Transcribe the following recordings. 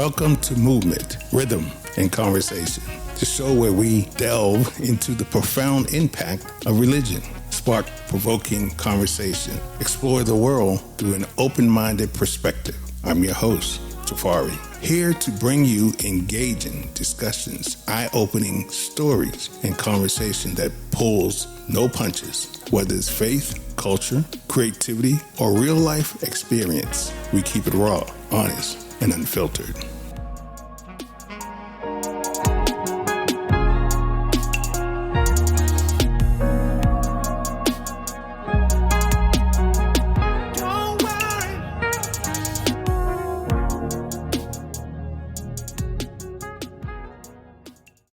Welcome to Movement, Rhythm, and Conversation, the show where we delve into the profound impact of religion, spark provoking conversation, explore the world through an open-minded perspective. I'm your host, Tafari, here to bring you engaging discussions, eye-opening stories, and conversation that pulls no punches. Whether it's faith, culture, creativity, or real-life experience, we keep it raw, honest, and unfiltered.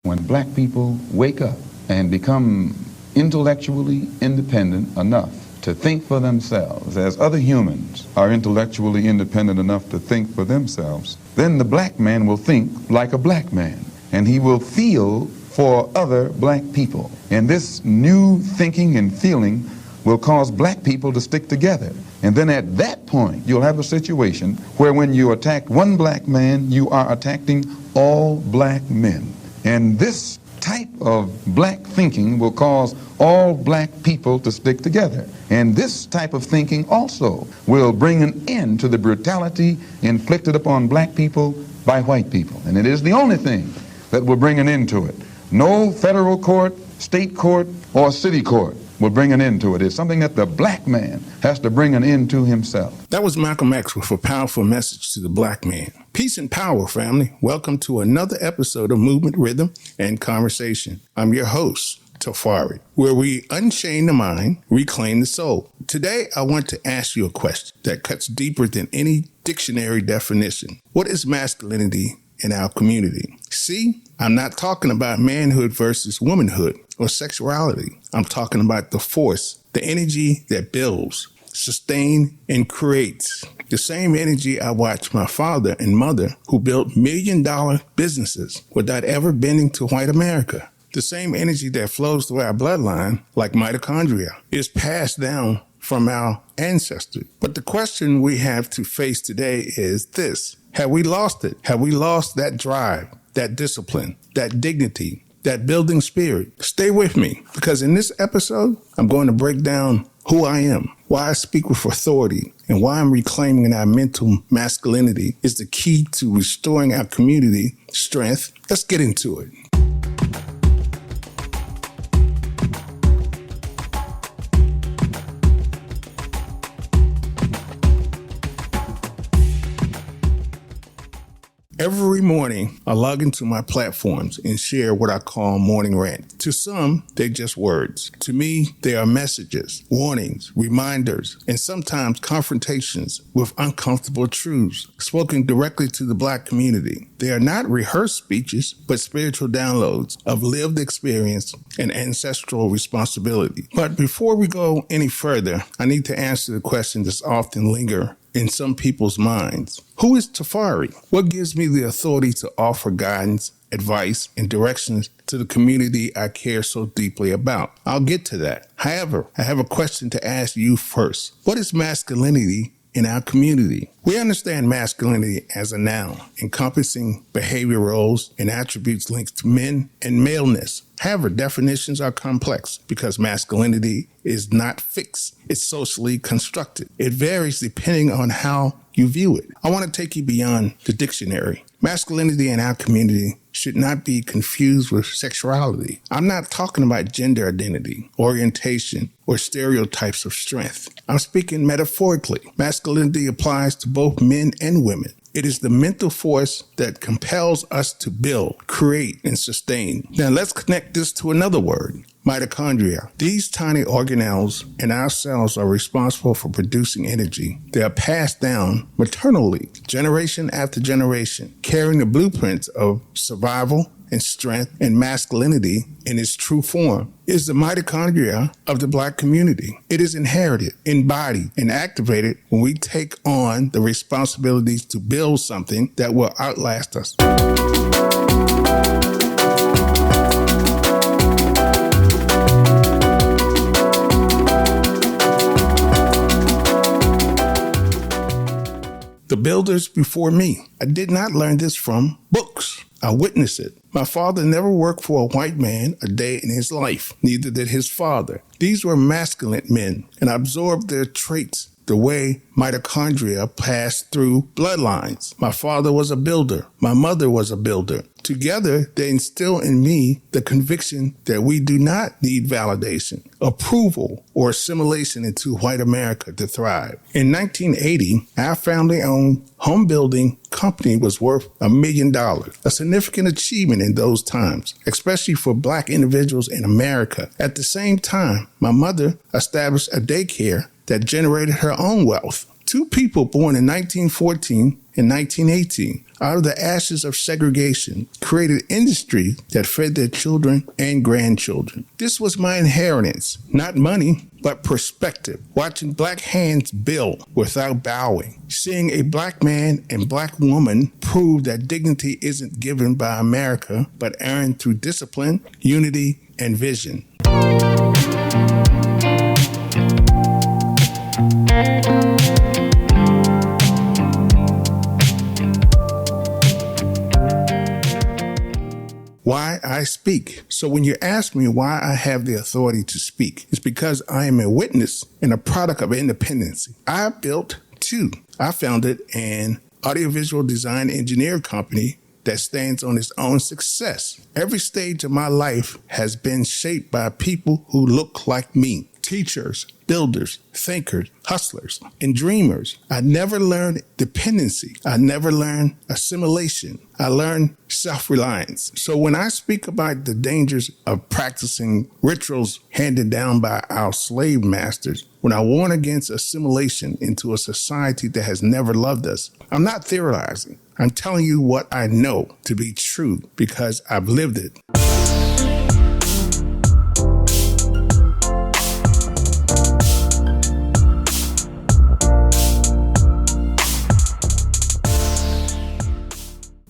When black people wake up and become intellectually independent enough to think for themselves, as other humans are intellectually independent enough to think for themselves, then the black man will think like a black man, and he will feel for other black people. And this new thinking and feeling will cause black people to stick together. And then at that point, you'll have a situation where when you attack one black man, you are attacking all black men. And this type of black thinking will cause all black people to stick together. And this type of thinking also will bring an end to the brutality inflicted upon black people by white people. And it is the only thing that will bring an end to it. No federal court, state court, or city court will bring an end to it. It's something that the black man has to bring an end to himself. That was Malcolm X with a powerful message to the black man. Peace and power, family. Welcome to another episode of Movement, Rhythm, and Conversation. I'm your host, Tafari, where we unchain the mind, reclaim the soul. Today, I want to ask you a question that cuts deeper than any dictionary definition. What is masculinity in our community? See, I'm not talking about manhood versus womanhood or sexuality. I'm talking about the force, the energy that builds, sustains, and creates. The same energy I watched my father and mother who built $1 million businesses without ever bending to white America. The same energy that flows through our bloodline, like mitochondria, is passed down from our ancestors. But the question we have to face today is this. Have we lost it? Have we lost that drive, that discipline, that dignity, that building spirit? Stay with me, because in this episode, I'm going to break down who I am, why I speak with authority, and why I'm reclaiming our mental masculinity is the key to restoring our community strength. Let's get into it. Every morning, I log into my platforms and share what I call morning rant. To some, they're just words. To me, they are messages, warnings, reminders, and sometimes confrontations with uncomfortable truths spoken directly to the black community. They are not rehearsed speeches, but spiritual downloads of lived experience and ancestral responsibility. But before we go any further, I need to answer the question that's often linger in some people's minds. Who is Tafari? What gives me the authority to offer guidance, advice, and directions to the community I care so deeply about? I'll get to that. However, I have a question to ask you first. What is masculinity in our community? We understand masculinity as a noun, encompassing behavior roles and attributes linked to men and maleness. However, definitions are complex because masculinity is not fixed. It's socially constructed. It varies depending on how you view it. I want to take you beyond the dictionary. Masculinity in our community should not be confused with sexuality. I'm not talking about gender identity, orientation, or stereotypes of strength. I'm speaking metaphorically. Masculinity applies to both men and women. It is the mental force that compels us to build, create, and sustain. Now let's connect this to another word, mitochondria. These tiny organelles in our cells are responsible for producing energy. They are passed down maternally, generation after generation, carrying the blueprints of survival and strength and masculinity in its true form. It is the mitochondria of the black community. It is inherited, embodied, and activated when we take on the responsibilities to build something that will outlast us. The builders before me. I did not learn this from books. I witnessed it. My father never worked for a white man a day in his life. Neither did his father. These were masculine men, and I absorbed their traits the way mitochondria passed through bloodlines. My father was a builder. My mother was a builder. Together, they instill in me the conviction that we do not need validation, approval, or assimilation into white America to thrive. In 1980, our family-owned home building company was worth $1 million, a significant achievement in those times, especially for Black individuals in America. At the same time, my mother established a daycare that generated her own wealth. Two people born in 1914 and 1918, out of the ashes of segregation, created industry that fed their children and grandchildren. This was my inheritance, not money, but perspective. Watching Black hands build without bowing. Seeing a Black man and Black woman prove that dignity isn't given by America, but earned through discipline, unity, and vision. Why I speak. So when you ask me why I have the authority to speak, it's because I am a witness and a product of independence. I built two. I founded an audiovisual design engineer company that stands on its own success. Every stage of my life has been shaped by people who look like me. Teachers, builders, thinkers, hustlers, and dreamers. I never learned dependency. I never learned assimilation. I learned self-reliance. So when I speak about the dangers of practicing rituals handed down by our slave masters, when I warn against assimilation into a society that has never loved us, I'm not theorizing. I'm telling you what I know to be true because I've lived it.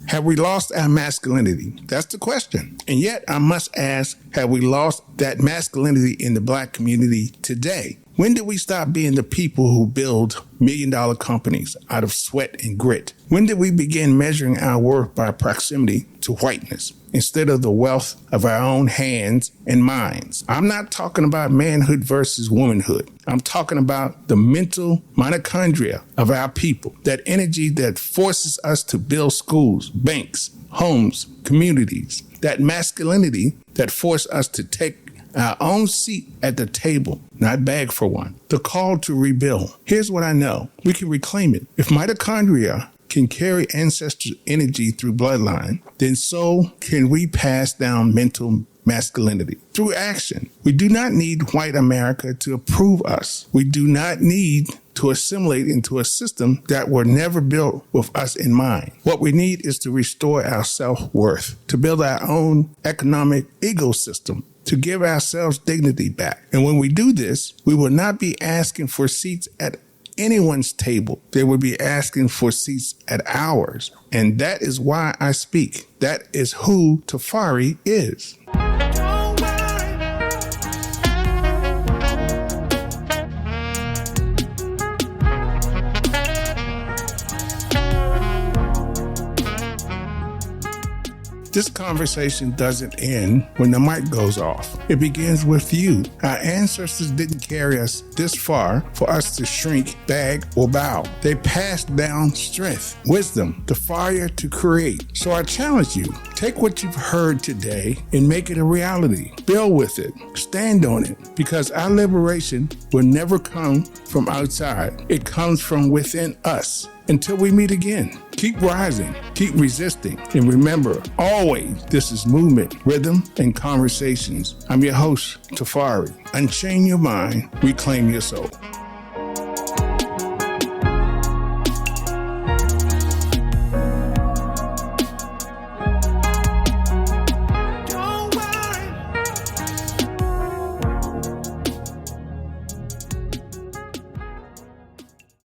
Have we lost our masculinity? That's the question. And yet I must ask, have we lost that masculinity in the Black community today? When did we stop being the people who build million-dollar companies out of sweat and grit? When did we begin measuring our worth by proximity to whiteness instead of the wealth of our own hands and minds? I'm not talking about manhood versus womanhood. I'm talking about the mental mitochondria of our people, that energy that forces us to build schools, banks, homes, communities, that masculinity that forces us to take our own seat at the table, not beg for one. The call to rebuild. Here's what I know. We can reclaim it. If mitochondria can carry ancestral energy through bloodline, then so can we pass down mental masculinity through action. We do not need white America to approve us. We do not need to assimilate into a system that were never built with us in mind. What we need is to restore our self-worth, to build our own economic ecosystem, to give ourselves dignity back. And when we do this, we will not be asking for seats at anyone's table. They will be asking for seats at ours. And that is why I speak. That is who Tafari is. This conversation doesn't end when the mic goes off. It begins with you. Our ancestors didn't carry us this far for us to shrink, beg, or bow. They passed down strength, wisdom, the fire to create. So I challenge you, take what you've heard today and make it a reality. Build with it. Stand on it. Because our liberation will never come from outside. It comes from within us. Until we meet again, keep rising, keep resisting, and remember, always, this is movement, rhythm, and conversations. I'm your host, Tafari. Unchain your mind, reclaim your soul.